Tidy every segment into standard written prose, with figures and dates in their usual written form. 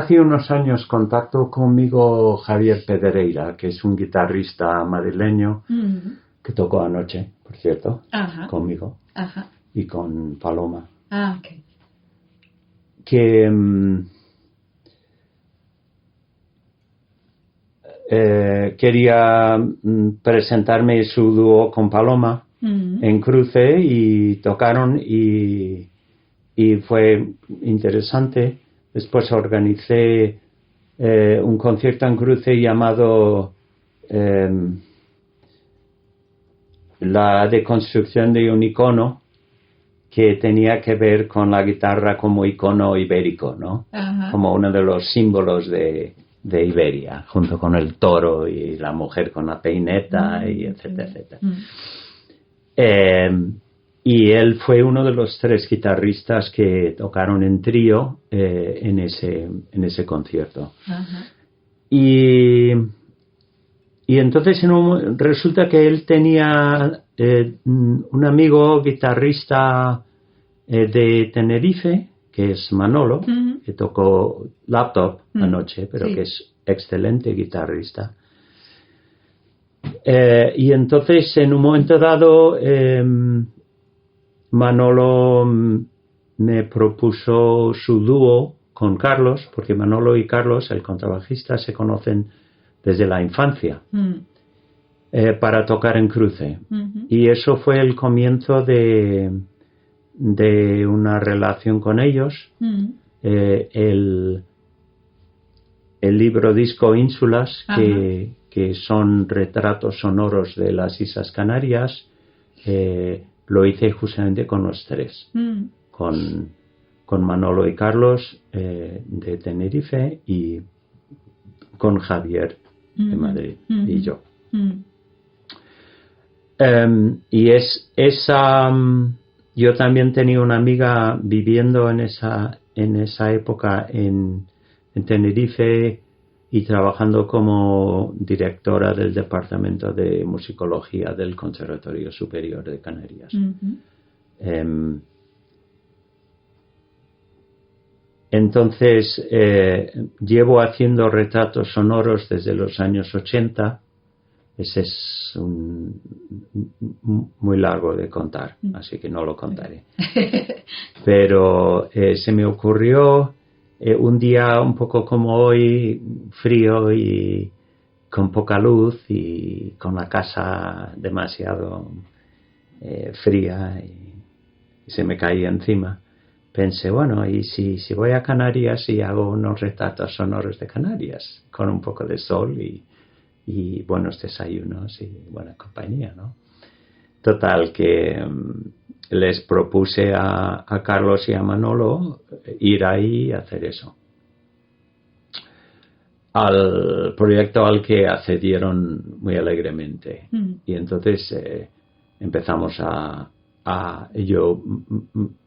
hace unos años contactó conmigo Javier Pedreira, que es un guitarrista madrileño que tocó anoche, por cierto, conmigo y con Paloma. Okay. Que quería presentarme su dúo con Paloma en Cruce y tocaron y fue interesante. Después organicé un concierto en Cruce llamado La deconstrucción de un icono, que tenía que ver con la guitarra como icono ibérico, ¿no? Como uno de los símbolos de Iberia, junto con el toro y la mujer con la peineta, y etcétera, etcétera. Y él fue uno de los 3 guitarristas que tocaron en trío en ese concierto. Y entonces resulta que él tenía un amigo guitarrista de Tenerife, que es Manolo, que tocó Laptop anoche, pero que es excelente guitarrista. Y entonces, en un momento dado, Manolo me propuso su dúo con Carlos, porque Manolo y Carlos, el contrabajista, se conocen desde la infancia, para tocar en Cruce. Y eso fue el comienzo de una relación con ellos. El libro disco Ínsulas, que son retratos sonoros de las Islas Canarias, lo hice justamente con los 3, con Manolo y Carlos de Tenerife y con Javier de Madrid y yo. Y yo también tenía una amiga viviendo en esa época en Tenerife y trabajando como directora del Departamento de Musicología del Conservatorio Superior de Canarias. Entonces, llevo haciendo retratos sonoros desde los años 80. Ese es muy largo de contar, así que no lo contaré. Pero se me ocurrió un día un poco como hoy, frío y con poca luz y con la casa demasiado fría y se me caía encima. Pensé, bueno, y si voy a Canarias y hago unos retratos sonoros de Canarias con un poco de sol y buenos desayunos y buena compañía, ¿no? Total, que les propuse a Carlos y a Manolo ir ahí y hacer eso. Al proyecto al que accedieron muy alegremente. Y entonces empezamos yo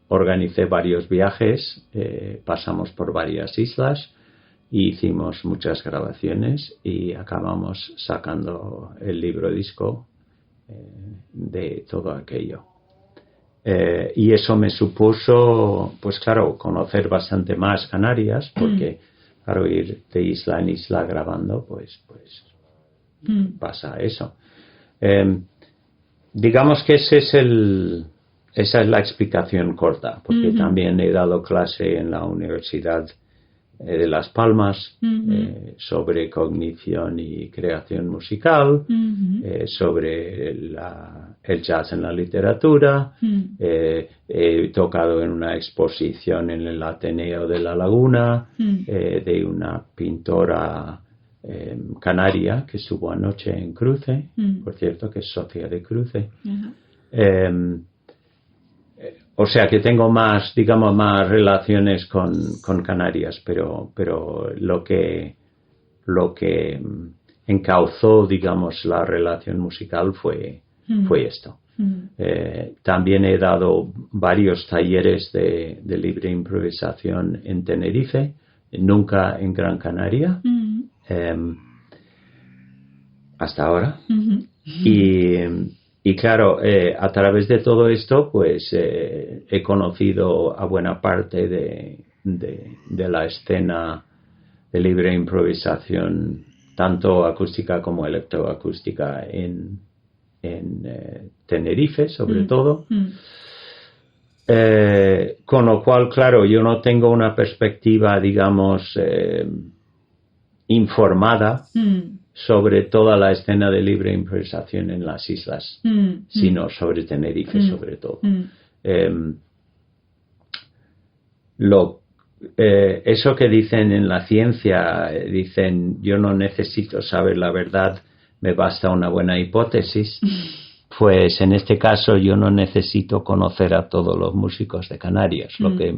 organicé varios viajes, pasamos por varias islas, hicimos muchas grabaciones y acabamos sacando el libro disco de todo aquello. Y eso me supuso, pues claro, conocer bastante más Canarias, porque claro, ir de isla en isla grabando, pues pasa eso. Digamos que esa es la explicación corta, porque también he dado clase en la Universidad de Las Palmas sobre cognición y creación musical, sobre el jazz en la literatura. He tocado en una exposición en el Ateneo de La Laguna de una pintora canaria que estuvo anoche en Cruce, por cierto, que es socia de Cruce. O sea que tengo más relaciones con Canarias, pero lo que encauzó, digamos, la relación musical fue esto. También he dado varios talleres de libre improvisación en Tenerife, nunca en Gran Canaria, hasta ahora. Y claro, a través de todo esto, pues he conocido a buena parte de la escena libre improvisación, tanto acústica como electroacústica en Tenerife, sobre todo. Con lo cual, claro, yo no tengo una perspectiva, digamos, informada sobre toda la escena de libre improvisación en las islas, sino sobre Tenerife, sobre todo. Eso que dicen en la ciencia, dicen, yo no necesito saber la verdad, me basta una buena hipótesis. Pues en este caso yo no necesito conocer a todos los músicos de Canarias, lo que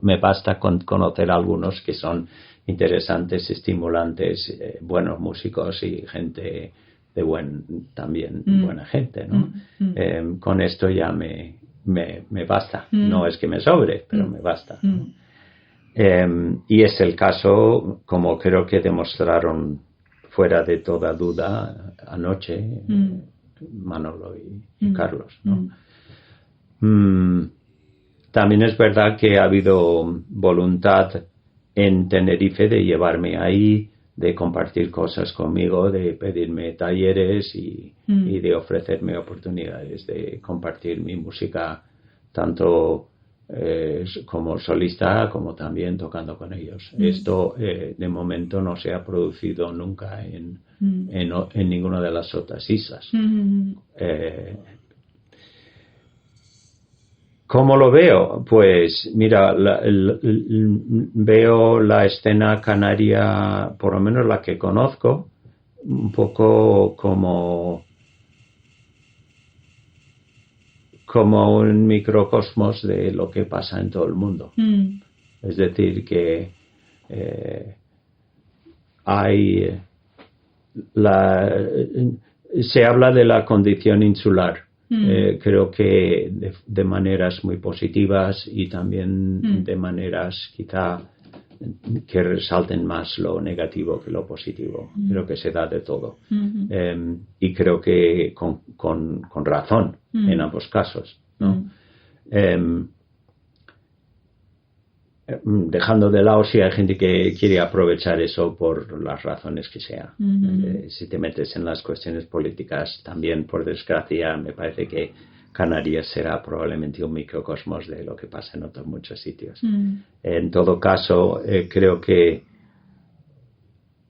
me basta con conocer a algunos que son interesantes, estimulantes, buenos músicos y gente de buena gente, ¿no? Con esto ya me basta. No es que me sobre, pero me basta. Y es el caso, como creo que demostraron fuera de toda duda anoche, Manolo y Carlos, ¿no? También es verdad que ha habido voluntad en Tenerife de llevarme ahí, de compartir cosas conmigo, de pedirme talleres y de ofrecerme oportunidades de compartir mi música, tanto como solista como también tocando con ellos. Esto de momento no se ha producido nunca en ninguna de las otras islas. ¿Cómo lo veo? Pues mira, veo la escena canaria, por lo menos la que conozco, un poco como un microcosmos de lo que pasa en todo el mundo. Es decir, que se habla de la condición insular. Creo que de maneras muy positivas y también de maneras quizá que resalten más lo negativo que lo positivo. Creo que se da de todo. Y creo que con razón en ambos casos, ¿no? Dejando de lado si hay gente que quiere aprovechar eso por las razones que sea. Si te metes en las cuestiones políticas, también, por desgracia, me parece que Canarias será probablemente un microcosmos de lo que pasa en otros muchos sitios. En todo caso, creo que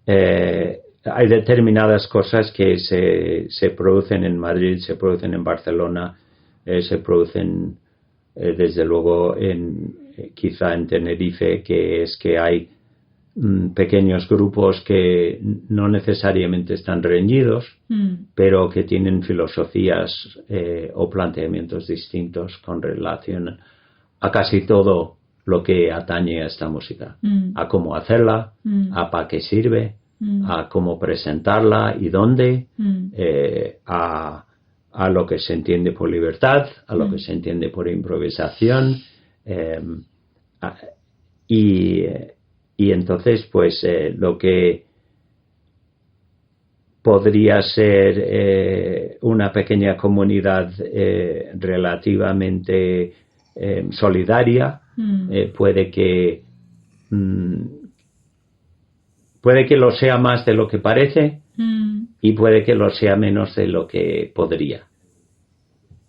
hay determinadas cosas que se producen en Madrid, se producen en Barcelona, se producen desde luego quizá en Tenerife, que es que hay pequeños grupos que no necesariamente están reñidos, pero que tienen filosofías o planteamientos distintos con relación a casi todo lo que atañe a esta música, a cómo hacerla, a para qué sirve, a cómo presentarla y dónde, a lo que se entiende por libertad, a lo que se entiende por improvisación, y entonces pues lo que podría ser una pequeña comunidad relativamente solidaria, puede que lo sea más de lo que parece y puede que lo sea menos de lo que podría,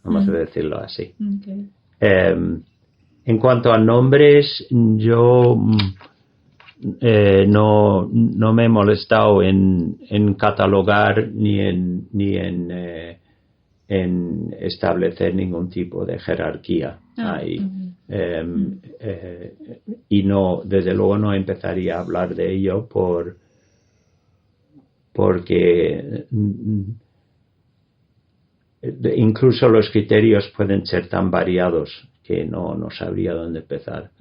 vamos a decirlo así. En cuanto a nombres, yo no me he molestado en catalogar ni en establecer ningún tipo de jerarquía ahí. Y no, desde luego no empezaría a hablar de ello porque incluso los criterios pueden ser tan variados que no sabría dónde empezar.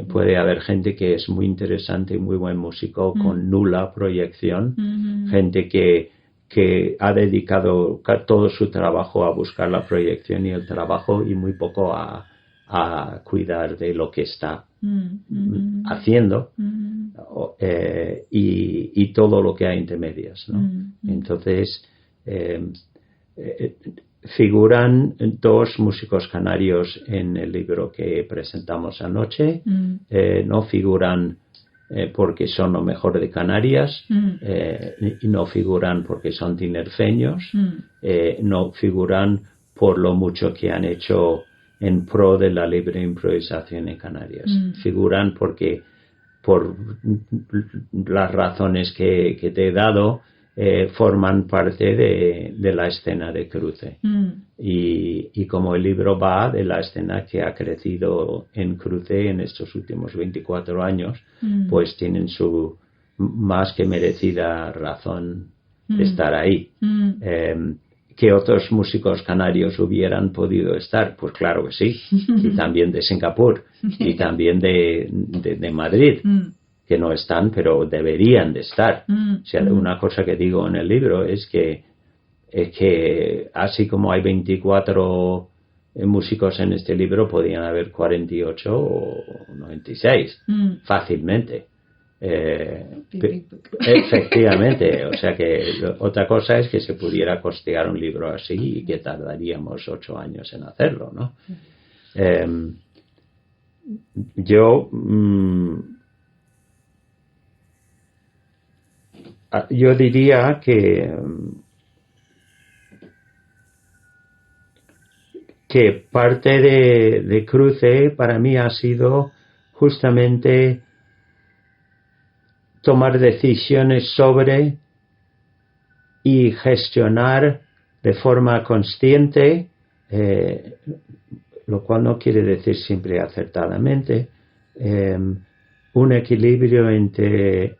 Puede haber gente que es muy interesante y muy buen músico con nula proyección, gente que ha dedicado todo su trabajo a buscar la proyección y el trabajo y muy poco a cuidar de lo que está haciendo, y todo lo que hay entre medias, ¿no? Entonces figuran dos músicos canarios en el libro que presentamos anoche. No figuran porque son lo mejor de Canarias, y no figuran porque son tinerfeños, no figuran por lo mucho que han hecho en pro de la libre improvisación en Canarias. Figuran porque, por las razones que te he dado, forman parte de la escena de Cruce. Y como el libro va de la escena que ha crecido en Cruce en estos últimos 24 años, pues tienen su más que merecida razón de estar ahí. ¿Que otros músicos canarios hubieran podido estar? Pues claro que sí. Y también de Singapur, y también de Madrid, que no están, pero deberían de estar. O sea, una cosa que digo en el libro es que así como hay 24 músicos en este libro, podían haber 48 o 96 fácilmente. Efectivamente, o sea que otra cosa es que se pudiera costear un libro así y que tardaríamos 8 años en hacerlo, ¿no? Yo diría que parte de Cruce para mí ha sido justamente tomar decisiones sobre y gestionar de forma consciente, lo cual no quiere decir siempre acertadamente, un equilibrio entre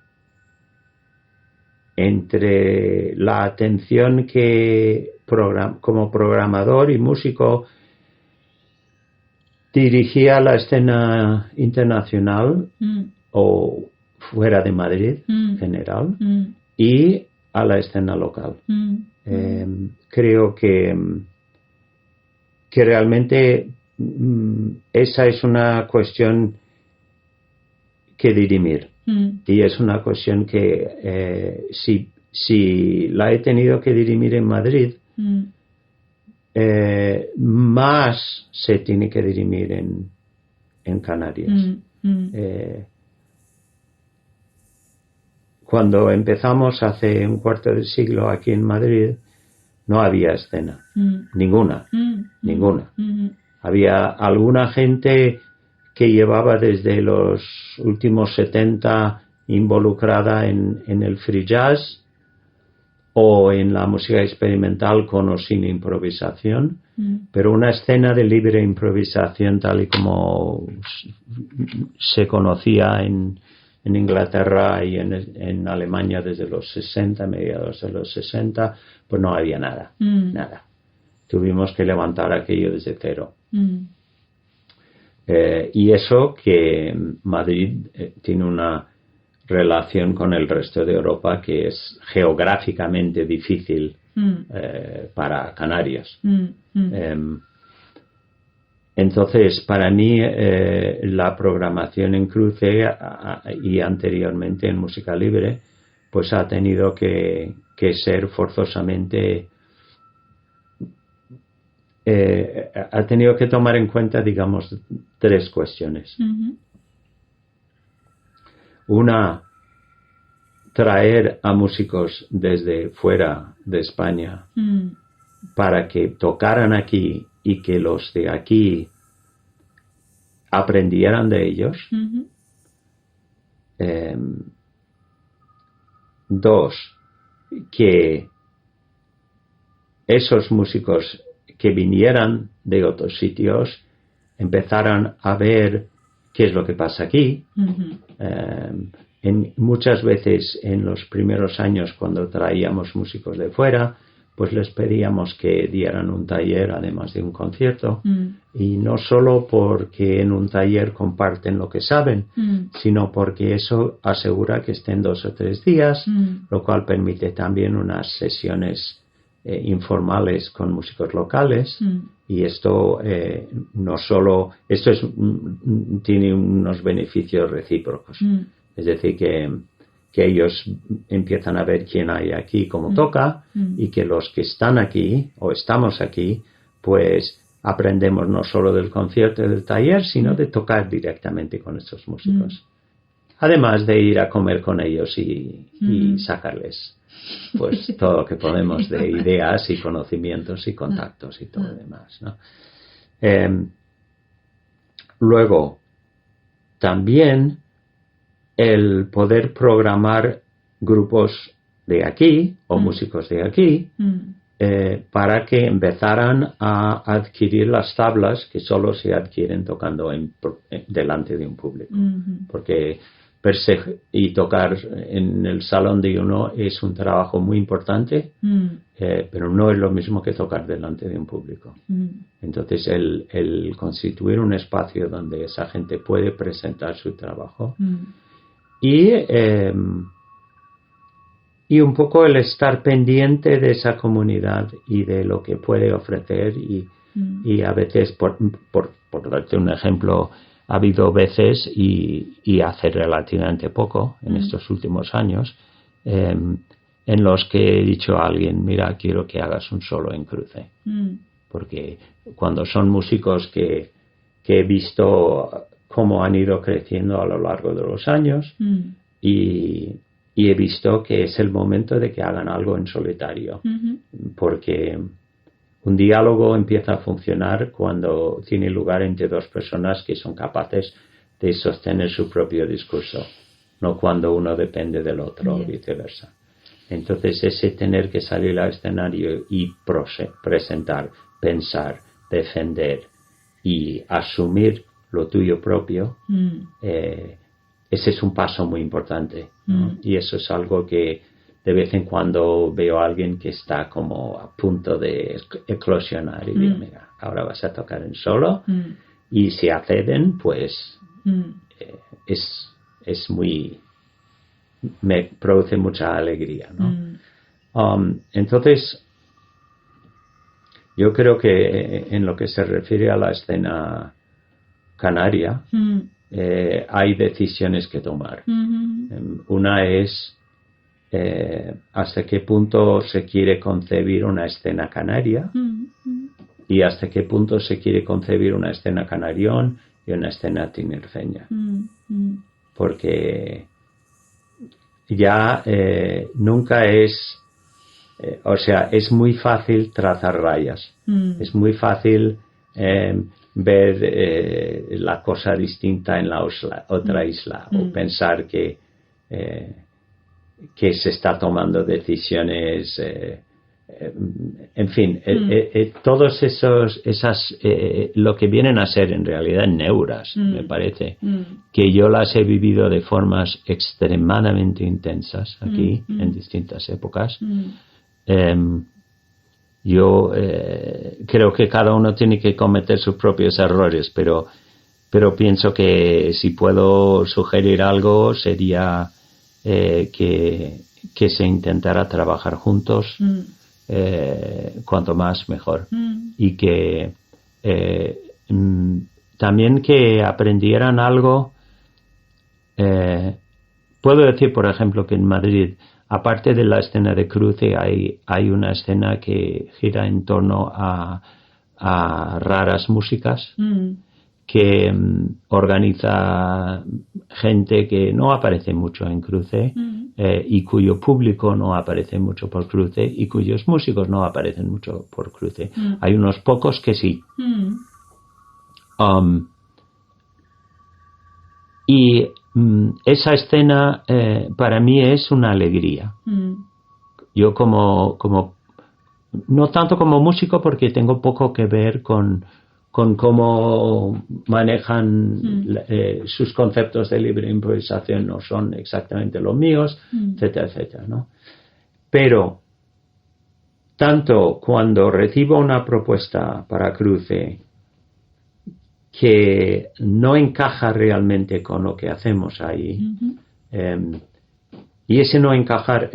la atención que como programador y músico dirigía a la escena internacional o fuera de Madrid en general y a la escena local. Creo que realmente esa es una cuestión que dirimir. Y es una cuestión que si la he tenido que dirimir en Madrid, más se tiene que dirimir en Canarias. Cuando empezamos hace un cuarto de siglo aquí en Madrid, no había escena. Ninguna. Había alguna gente que llevaba desde los últimos 70 involucrada en el free jazz o en la música experimental con o sin improvisación, pero una escena de libre improvisación tal y como se conocía en Inglaterra y en Alemania desde los 60, mediados de los 60, pues no había nada. Tuvimos que levantar aquello desde cero. Y eso que Madrid tiene una relación con el resto de Europa que es geográficamente difícil para Canarias. Entonces, para mí, la programación en Cruce y anteriormente en Música Libre, pues ha tenido que ser forzosamente... ha tenido que tomar en cuenta, digamos, 3 cuestiones. Una, traer a músicos desde fuera de España para que tocaran aquí y que los de aquí aprendieran de ellos. 2, que esos músicos que vinieran de otros sitios empezaran a ver qué es lo que pasa aquí. Muchas veces en los primeros años, cuando traíamos músicos de fuera, pues les pedíamos que dieran un taller además de un concierto, y no solo porque en un taller comparten lo que saben, sino porque eso asegura que estén 2 o 3 días, lo cual permite también unas sesiones informales con músicos locales, y esto no solo tiene unos beneficios recíprocos, es decir que ellos empiezan a ver quién hay aquí, cómo toca, y que los que están aquí o estamos aquí, pues aprendemos no solo del concierto y del taller, sino de tocar directamente con estos músicos. Además de ir a comer con ellos y sacarles pues todo lo que podemos de ideas y conocimientos y contactos y todo lo demás, ¿no? Luego, también el poder programar grupos de aquí o músicos de aquí para que empezaran a adquirir las tablas que solo se adquieren tocando delante de un público. Porque y tocar en el salón de uno es un trabajo muy importante, pero no es lo mismo que tocar delante de un público. Entonces, el constituir un espacio donde esa gente puede presentar su trabajo y un poco el estar pendiente de esa comunidad y de lo que puede ofrecer y a veces, por darte un ejemplo, ha habido veces y hace relativamente poco en estos últimos años en los que he dicho a alguien, mira, quiero que hagas un solo en cruce, porque cuando son músicos que he visto cómo han ido creciendo a lo largo de los años y he visto que es el momento de que hagan algo en solitario, porque un diálogo empieza a funcionar cuando tiene lugar entre dos personas que son capaces de sostener su propio discurso, no cuando uno depende del otro o viceversa. Entonces, ese tener que salir al escenario y presentar, pensar, defender y asumir lo tuyo propio, ese es un paso muy importante, ¿no? Y eso es algo que de vez en cuando veo a alguien que está como a punto de eclosionar y digo, mira, ahora vas a tocar en solo y si acceden, pues es muy... me produce mucha alegría, ¿no? Entonces, yo creo que en lo que se refiere a la escena canaria, hay decisiones que tomar. Una es hasta qué punto se quiere concebir una escena canaria y hasta qué punto se quiere concebir una escena canarión y una escena tinerfeña. Porque ya nunca es... o sea, es muy fácil trazar rayas. Es muy fácil ver la cosa distinta en la otra isla o pensar que se está tomando decisiones, en fin, todos lo que vienen a ser en realidad neuras, me parece, que yo las he vivido de formas extremadamente intensas aquí en distintas épocas. Yo creo que cada uno tiene que cometer sus propios errores, pero pienso que si puedo sugerir algo sería que se intentara trabajar juntos, cuanto más mejor, y que también que aprendieran algo. Puedo decir, por ejemplo, que en Madrid, aparte de la escena de cruce, hay una escena que gira en torno a raras músicas que organiza gente que no aparece mucho en cruce y cuyo público no aparece mucho por cruce y cuyos músicos no aparecen mucho por cruce. Hay unos pocos que sí. Y esa escena para mí es una alegría. Yo como no tanto como músico, porque tengo poco que ver con cómo manejan sus conceptos de libre improvisación, no son exactamente los míos, etcétera, etcétera, ¿no? Pero tanto cuando recibo una propuesta para cruce que no encaja realmente con lo que hacemos ahí, y ese no encajar,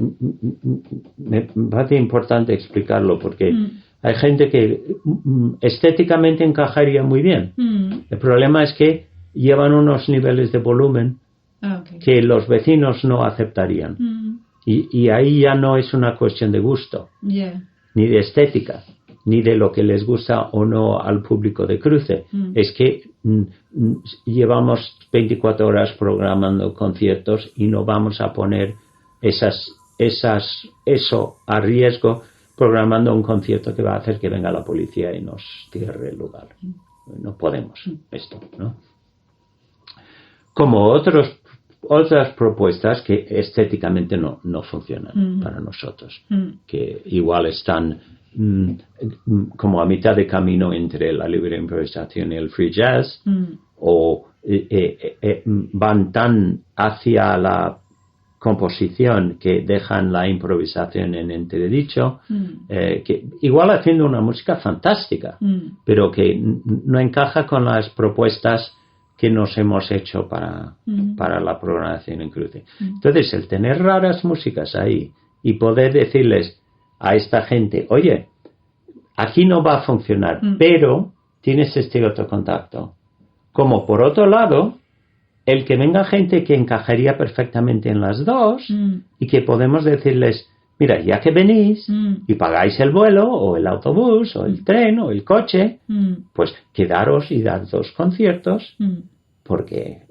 me parece importante explicarlo, porque hay gente que estéticamente encajaría muy bien. El problema es que llevan unos niveles de volumen que los vecinos no aceptarían. Y ahí ya no es una cuestión de gusto, ni de estética. ni de lo que les gusta o no al público de cruce. Es que llevamos 24 horas programando conciertos y no vamos a poner eso a riesgo programando un concierto que va a hacer que venga la policía y nos cierre el lugar. No podemos esto, ¿no? Como otras propuestas que estéticamente no funcionan para nosotros, que igual están como a mitad de camino entre la libre improvisación y el free jazz, o van tan hacia la composición que dejan la improvisación en entredicho, que igual haciendo una música fantástica, pero que no encaja con las propuestas que nos hemos hecho para la programación en cruce. Entonces, el tener raras músicas ahí y poder decirles a esta gente, oye, aquí no va a funcionar, pero tienes este otro contacto. Como por otro lado, el que venga gente que encajaría perfectamente en las dos y que podemos decirles, mira, ya que venís y pagáis el vuelo o el autobús o el tren o el coche, pues quedaros y dar 2 conciertos porque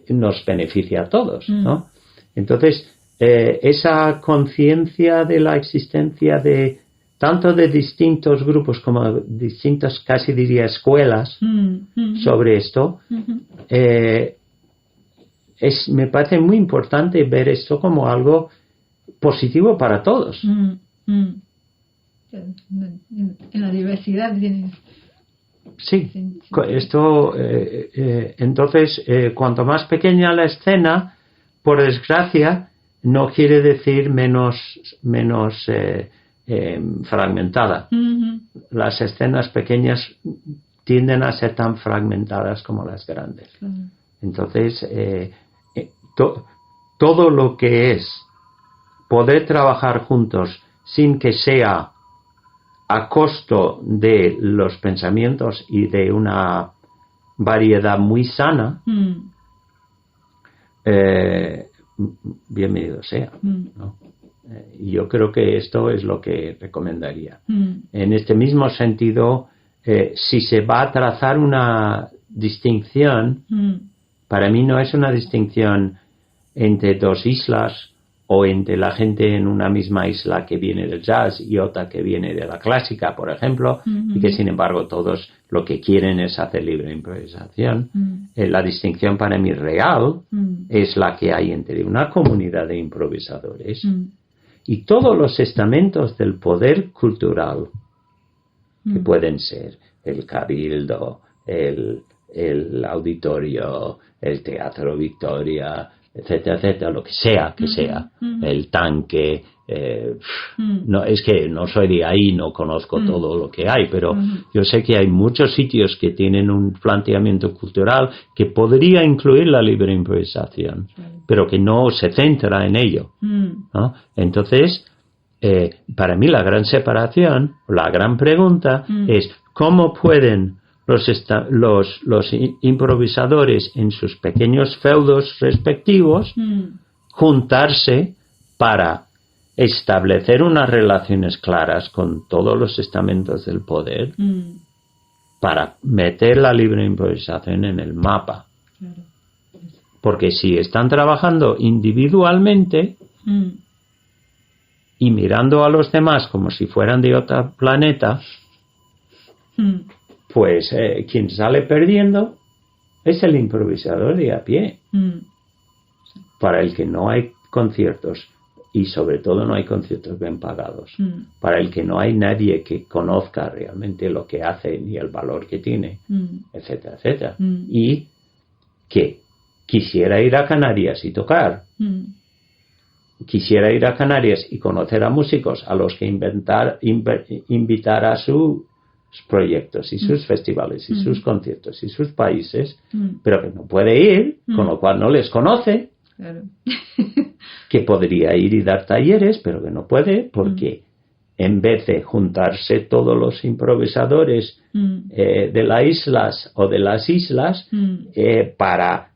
nos beneficia a todos, ¿no? Entonces, esa conciencia de la existencia de tanto de distintos grupos como distintas, casi diría, escuelas sobre esto, me parece muy importante ver esto como algo positivo para todos. En la diversidad viene. Sí, esto, entonces, cuanto más pequeña la escena, por desgracia, no quiere decir menos fragmentada. Las escenas pequeñas tienden a ser tan fragmentadas como las grandes. Entonces, todo lo que es poder trabajar juntos sin que sea a costo de los pensamientos y de una variedad muy sana, bienvenido sea, ¿no? Yo creo que esto es lo que recomendaría. En este mismo sentido, si se va a trazar una distinción, para mí no es una distinción entre 2 islas o entre la gente en una misma isla que viene del jazz y otra que viene de la clásica, por ejemplo, y que sin embargo todos lo que quieren es hacer libre improvisación. La distinción para mí real es la que hay entre una comunidad de improvisadores y todos los estamentos del poder cultural, que pueden ser el cabildo, el auditorio, el Teatro Victoria, etcétera, etcétera, lo que sea, el tanque, no, es que no soy de ahí, no conozco todo lo que hay, pero yo sé que hay muchos sitios que tienen un planteamiento cultural que podría incluir la libre improvisación, pero que no se centra en ello, ¿no? Entonces, para mí la gran separación, la gran pregunta es ¿cómo pueden los improvisadores en sus pequeños feudos respectivos juntarse para establecer unas relaciones claras con todos los estamentos del poder para meter la libre improvisación en el mapa? Porque si están trabajando individualmente y mirando a los demás como si fueran de otro planeta, pues quien sale perdiendo es el improvisador de a pie, para el que no hay conciertos y sobre todo no hay conciertos bien pagados, para el que no hay nadie que conozca realmente lo que hace ni el valor que tiene, etcétera, etcétera, y que quisiera ir a Canarias y tocar, quisiera ir a Canarias y conocer a músicos a los que invitar a sus proyectos y sus festivales y sus conciertos y sus países, pero que no puede ir, con lo cual no les conoce, que podría ir y dar talleres, pero que no puede porque en vez de juntarse todos los improvisadores de las islas o de las islas para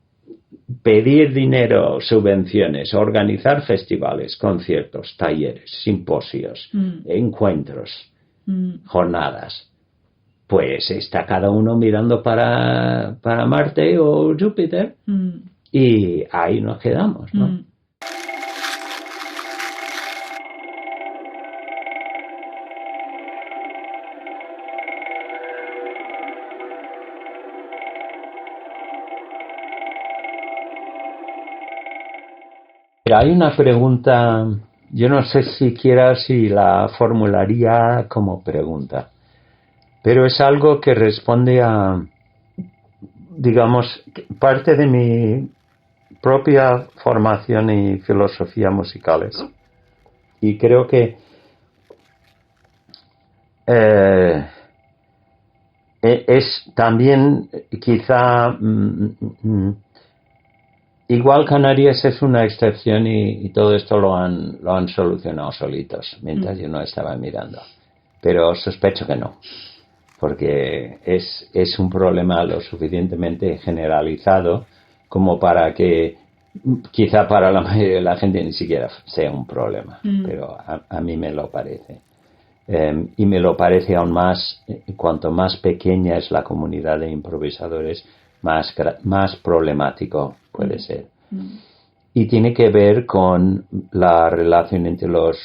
pedir dinero, subvenciones, organizar festivales, conciertos, talleres, simposios, encuentros, jornadas. Pues está cada uno mirando para Marte o Júpiter y ahí nos quedamos, ¿no? Pero hay una pregunta, yo no sé siquiera si la formularía como pregunta, pero es algo que responde a, digamos, parte de mi propia formación y filosofía musicales. Y creo que es también quizá... igual Canarias es una excepción y todo esto lo han solucionado solitos mientras yo no estaba mirando. Pero sospecho que no, porque es un problema lo suficientemente generalizado como para que quizá para la mayoría de la gente ni siquiera sea un problema, pero a mí me lo parece. Y me lo parece aún más, cuanto más pequeña es la comunidad de improvisadores, más problemático puede ser. Y tiene que ver con la relación entre los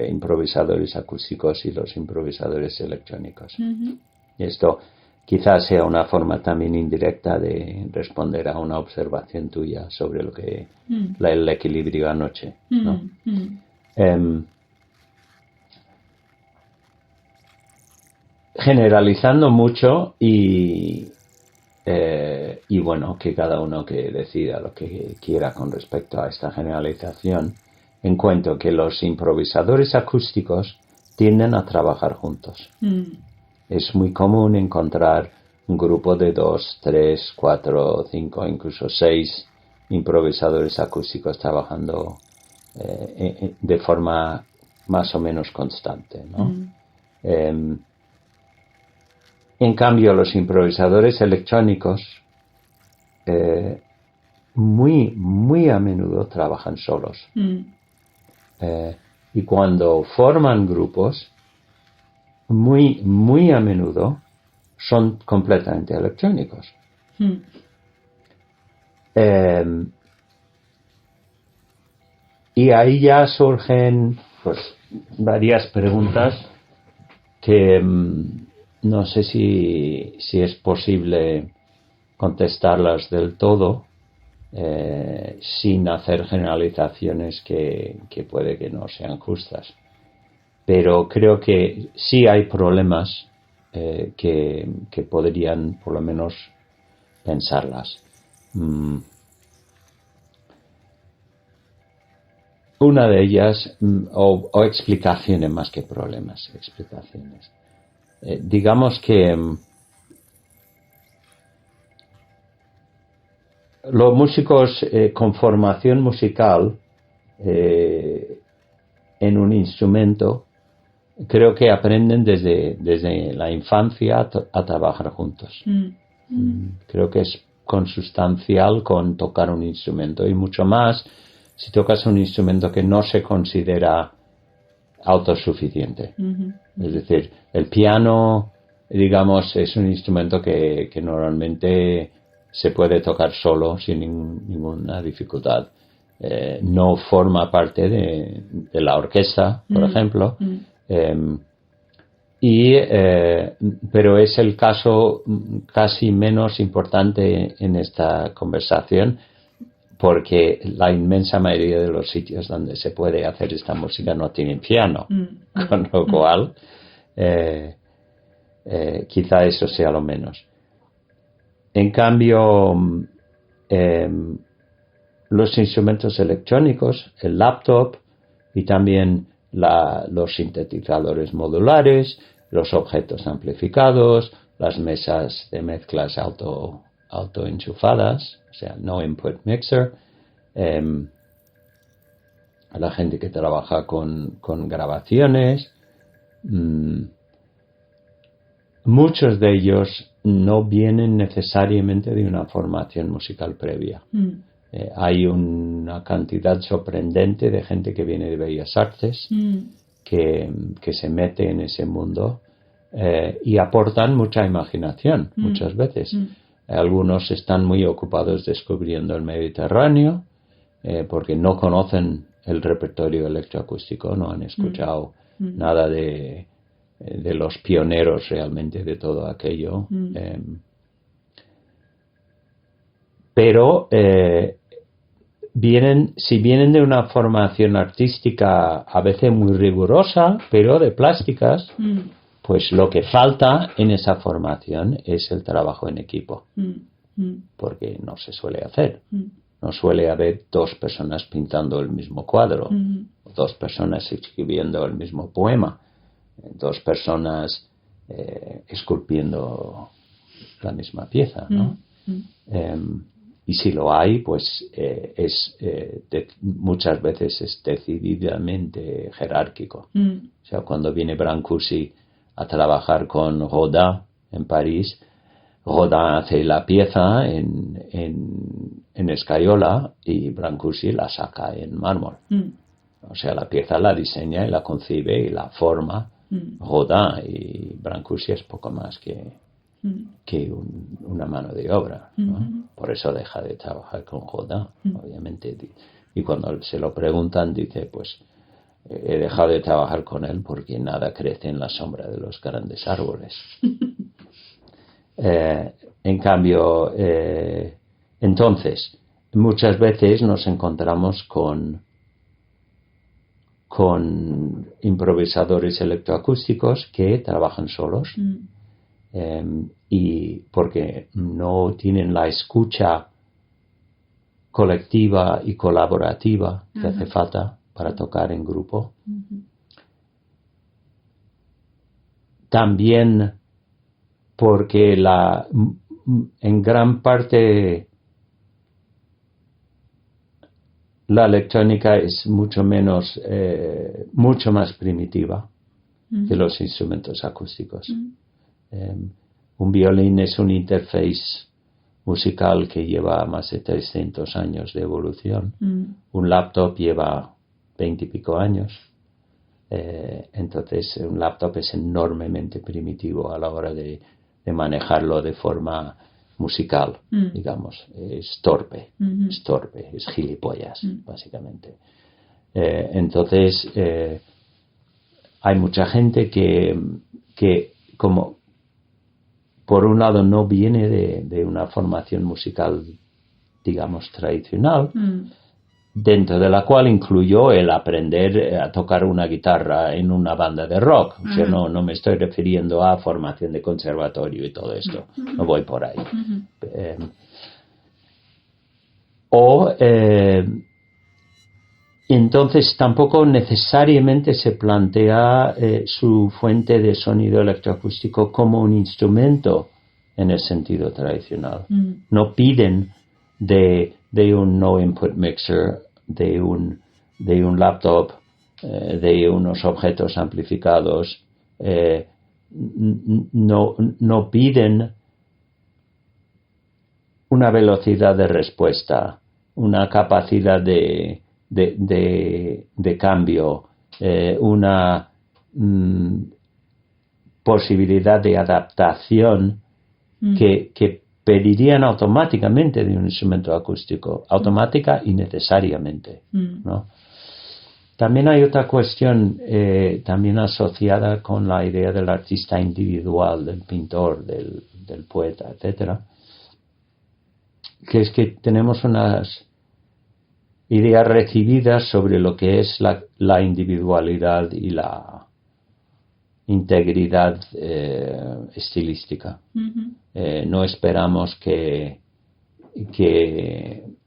improvisadores acústicos y los improvisadores electrónicos. Y esto quizás sea una forma también indirecta de responder a una observación tuya sobre lo que el equilibrio anoche, ¿no? Generalizando mucho y bueno, que cada uno que decida lo que quiera con respecto a esta generalización, encuentro que los improvisadores acústicos tienden a trabajar juntos. Es muy común encontrar un grupo de 2, 3, 4, 5, incluso 6 improvisadores acústicos trabajando de forma más o menos constante, ¿no? En cambio, los improvisadores electrónicos muy a menudo trabajan solos. Y cuando forman grupos, muy a menudo son completamente electrónicos. Y ahí ya surgen pues varias preguntas que no sé si es posible contestarlas del todo sin hacer generalizaciones que puede que no sean justas. Pero creo que sí hay problemas que podrían por lo menos pensarlas. Una de ellas, o explicaciones más que problemas, explicaciones. Digamos que los músicos con formación musical en un instrumento creo que aprenden desde la infancia a trabajar juntos. Creo que es consustancial con tocar un instrumento y mucho más si tocas un instrumento que no se considera autosuficiente. Es decir, el piano, digamos, es un instrumento que normalmente se puede tocar solo sin ninguna dificultad. No forma parte de la orquesta, por ejemplo, pero es el caso casi menos importante en esta conversación, porque la inmensa mayoría de los sitios donde se puede hacer esta música no tienen piano, con lo cual quizá eso sea lo menos. En cambio, los instrumentos electrónicos, el laptop y también los sintetizadores modulares, los objetos amplificados, las mesas de mezclas autoenchufadas, o sea, no input mixer, la gente que trabaja con grabaciones, muchos de ellos no vienen necesariamente de una formación musical previa. Hay una cantidad sorprendente de gente que viene de Bellas Artes, que se mete en ese mundo y aportan mucha imaginación muchas veces. Algunos están muy ocupados descubriendo el Mediterráneo porque no conocen el repertorio electroacústico, no han escuchado nada de los pioneros realmente de todo aquello. Pero si vienen de una formación artística a veces muy rigurosa, pero de plásticas, pues lo que falta en esa formación es el trabajo en equipo, porque no se suele hacer. No suele haber dos personas pintando el mismo cuadro, dos personas escribiendo el mismo poema, dos personas esculpiendo la misma pieza, ¿no? Y si lo hay, pues muchas veces es decididamente jerárquico. O sea, cuando viene Brancusi a trabajar con Rodin en París, Rodin hace la pieza en escayola y Brancusi la saca en mármol. O sea, la pieza la diseña y la concibe y la forma Rodin, y Brancusi es poco más que una mano de obra, ¿no? Por eso deja de trabajar con Rodin, obviamente. Y cuando se lo preguntan, dice, pues he dejado de trabajar con él porque nada crece en la sombra de los grandes árboles. En cambio, entonces, muchas veces nos encontramos con improvisadores electroacústicos que trabajan solos y porque no tienen la escucha colectiva y colaborativa que hace falta para tocar en grupo. También porque en gran parte la electrónica es mucho más primitiva que los instrumentos acústicos. Un violín es un interface musical que lleva más de 300 años de evolución. Un laptop lleva 20 y pico años. Entonces un laptop es enormemente primitivo a la hora de manejarlo de forma musical, digamos. Es torpe, es gilipollas, básicamente. Entonces hay mucha gente que como por un lado no viene de una formación musical, digamos, tradicional, dentro de la cual incluyó el aprender a tocar una guitarra en una banda de rock. O sea, no me estoy refiriendo a formación de conservatorio y todo esto. No voy por ahí. Entonces tampoco necesariamente se plantea su fuente de sonido electroacústico como un instrumento en el sentido tradicional. No piden de un no input mixer, de un laptop, de unos objetos amplificados, no piden una velocidad de respuesta, una capacidad de cambio, una posibilidad de adaptación que pedirían automáticamente de un instrumento acústico, automática y necesariamente, ¿no? También hay otra cuestión también asociada con la idea del artista individual, del pintor, del poeta, etcétera, que es que tenemos unas ideas recibidas sobre lo que es la individualidad y la integridad estilística. No esperamos que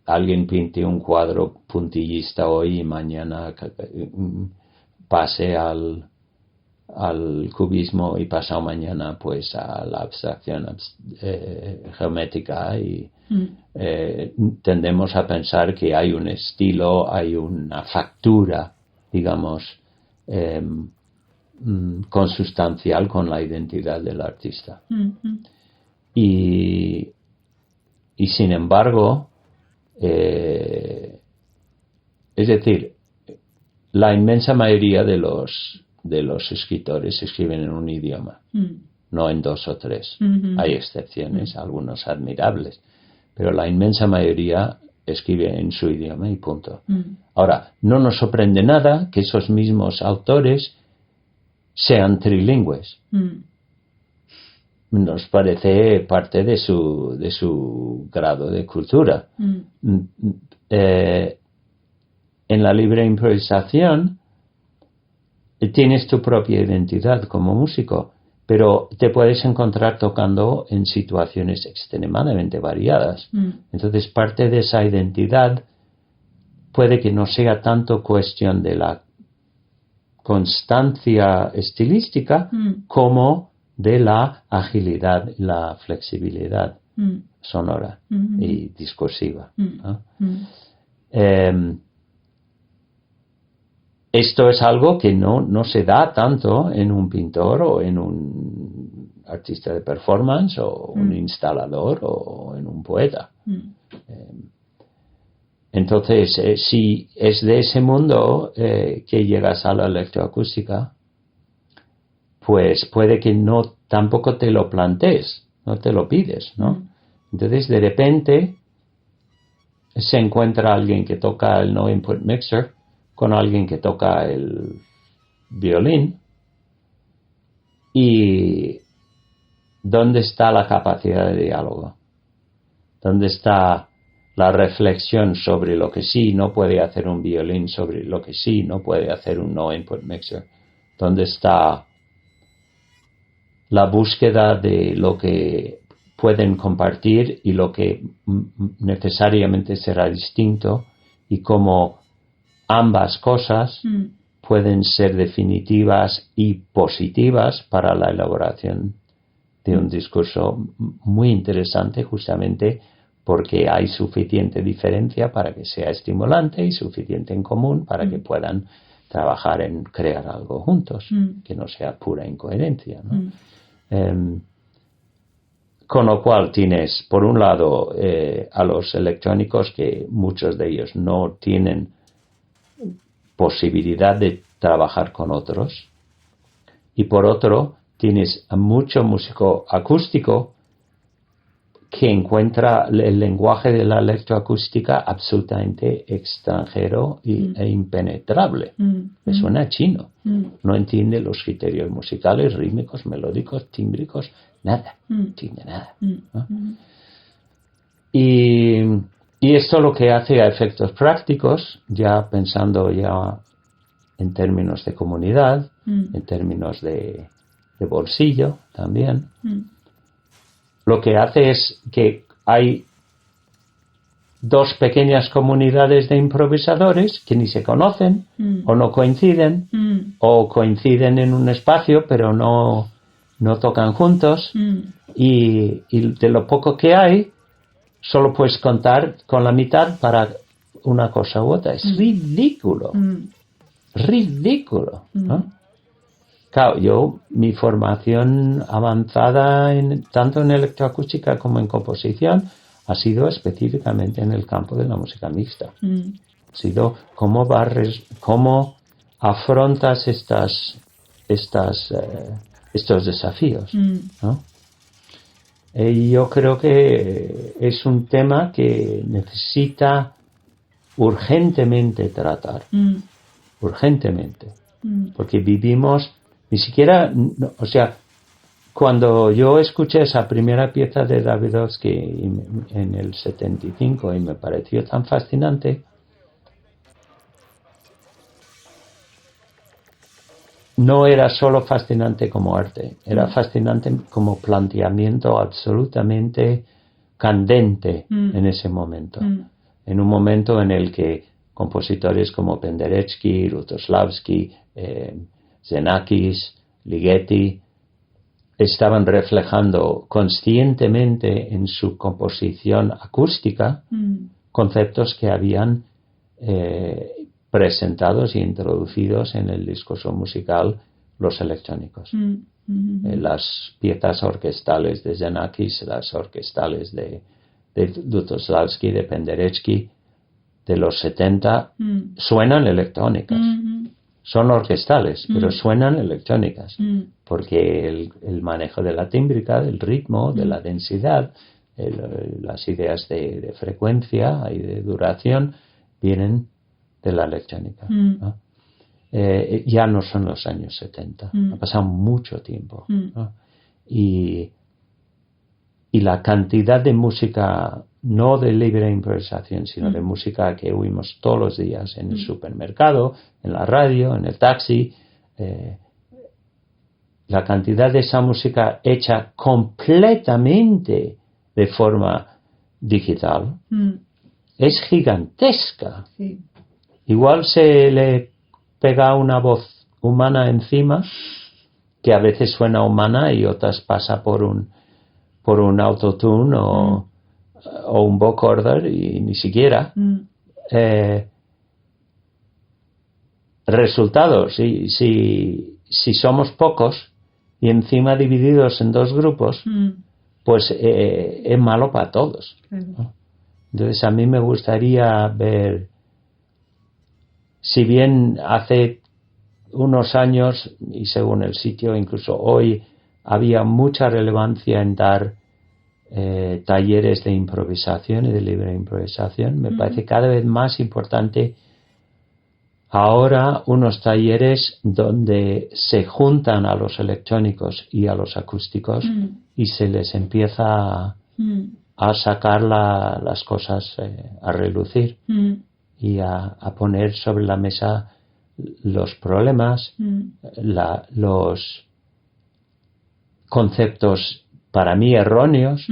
alguien pinte un cuadro puntillista hoy y mañana pase al cubismo y pasado mañana pues a la abstracción geométrica y tendemos a pensar que hay un estilo, hay una factura, digamos, consustancial con la identidad del artista. Y sin embargo, es decir, la inmensa mayoría de los de los escritores escriben en un idioma, no en 2 o 3. Hay excepciones, algunos admirables, pero la inmensa mayoría escribe en su idioma y punto. Ahora, no nos sorprende nada que esos mismos autores sean trilingües. Nos parece parte de su grado de cultura. En la libre improvisación tienes tu propia identidad como músico, pero te puedes encontrar tocando en situaciones extremadamente variadas. Entonces, parte de esa identidad puede que no sea tanto cuestión de la constancia estilística como de la agilidad, la flexibilidad sonora y discursiva, ¿no? Esto es algo que no se da tanto en un pintor o en un artista de performance o un instalador o en un poeta. Entonces, si es de ese mundo que llegas a la electroacústica, pues puede que no tampoco te lo plantees, no te lo pides, ¿no? Entonces, de repente, se encuentra alguien que toca el no input mixer con alguien que toca el violín, y ¿dónde está la capacidad de diálogo? ¿Dónde está la reflexión sobre lo que sí no puede hacer un violín, sobre lo que sí no puede hacer un no input mixer? ¿Dónde está la búsqueda de lo que pueden compartir y lo que necesariamente será distinto, y cómo ambas cosas pueden ser definitivas y positivas para la elaboración de un discurso muy interesante, justamente porque hay suficiente diferencia para que sea estimulante y suficiente en común para que puedan trabajar en crear algo juntos, que no sea pura incoherencia, ¿no? Con lo cual tienes, por un lado, a los electrónicos, que muchos de ellos no tienen posibilidad de trabajar con otros, y por otro tienes a mucho músico acústico que encuentra el lenguaje de la electroacústica absolutamente extranjero e impenetrable. Le suena chino. No entiende los criterios musicales, rítmicos, melódicos, tímbricos, nada. No entiende nada, ¿no? Y esto lo que hace a efectos prácticos, ya pensando ya en términos de comunidad, en términos de bolsillo también, lo que hace es que hay dos pequeñas comunidades de improvisadores que ni se conocen o no coinciden, o coinciden en un espacio pero no tocan juntos, y de lo poco que hay solo puedes contar con la mitad para una cosa u otra. Es ridículo. Ridículo, ¿no? Claro, mi formación avanzada tanto en electroacústica como en composición ha sido específicamente en el campo de la música mixta. Ha sido cómo afrontas estos desafíos, ¿no? Y yo creo que es un tema que necesita urgentemente tratar. Urgentemente. Porque vivimos, ni siquiera, o sea, cuando yo escuché esa primera pieza de Davidovsky en el 75 y me pareció tan fascinante, no era solo fascinante como arte, era fascinante como planteamiento absolutamente candente en ese momento. En un momento en el que compositores como Penderecki, Lutosławski, Xenakis, Ligeti estaban reflejando conscientemente en su composición acústica conceptos que habían presentados e introducidos en el discurso musical los electrónicos. Las piezas orquestales de Xenakis, las orquestales de Lutosławski, de Penderecki, de los 70, suenan electrónicas. son orquestales, pero suenan electrónicas, porque el manejo de la tímbrica, del ritmo, de la densidad, las ideas de frecuencia y de duración vienen de la electrónica, ¿no? Ya no son los años 70, ha pasado mucho tiempo, ¿no? Y la cantidad de música, no de libre improvisación, sino de música que oímos todos los días en el supermercado, en la radio, en el taxi, la cantidad de esa música hecha completamente de forma digital es gigantesca. Sí. Igual se le pega una voz humana encima, que a veces suena humana y otras pasa por un autotune o un vocoder y ni siquiera. Resultados, si somos pocos y encima divididos en dos grupos, pues es malo para todos, ¿no? Entonces a mí me gustaría ver, si bien hace unos años y según el sitio, incluso hoy, había mucha relevancia en dar talleres de improvisación y de libre improvisación, me parece cada vez más importante ahora unos talleres donde se juntan a los electrónicos y a los acústicos y se les empieza a sacar las cosas a relucir y a poner sobre la mesa los problemas, los conceptos para mí erróneos,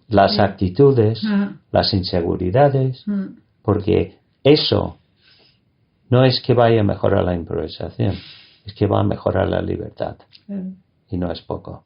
las actitudes, las inseguridades, porque eso no es que vaya a mejorar la improvisación, es que va a mejorar la libertad, y no es poco.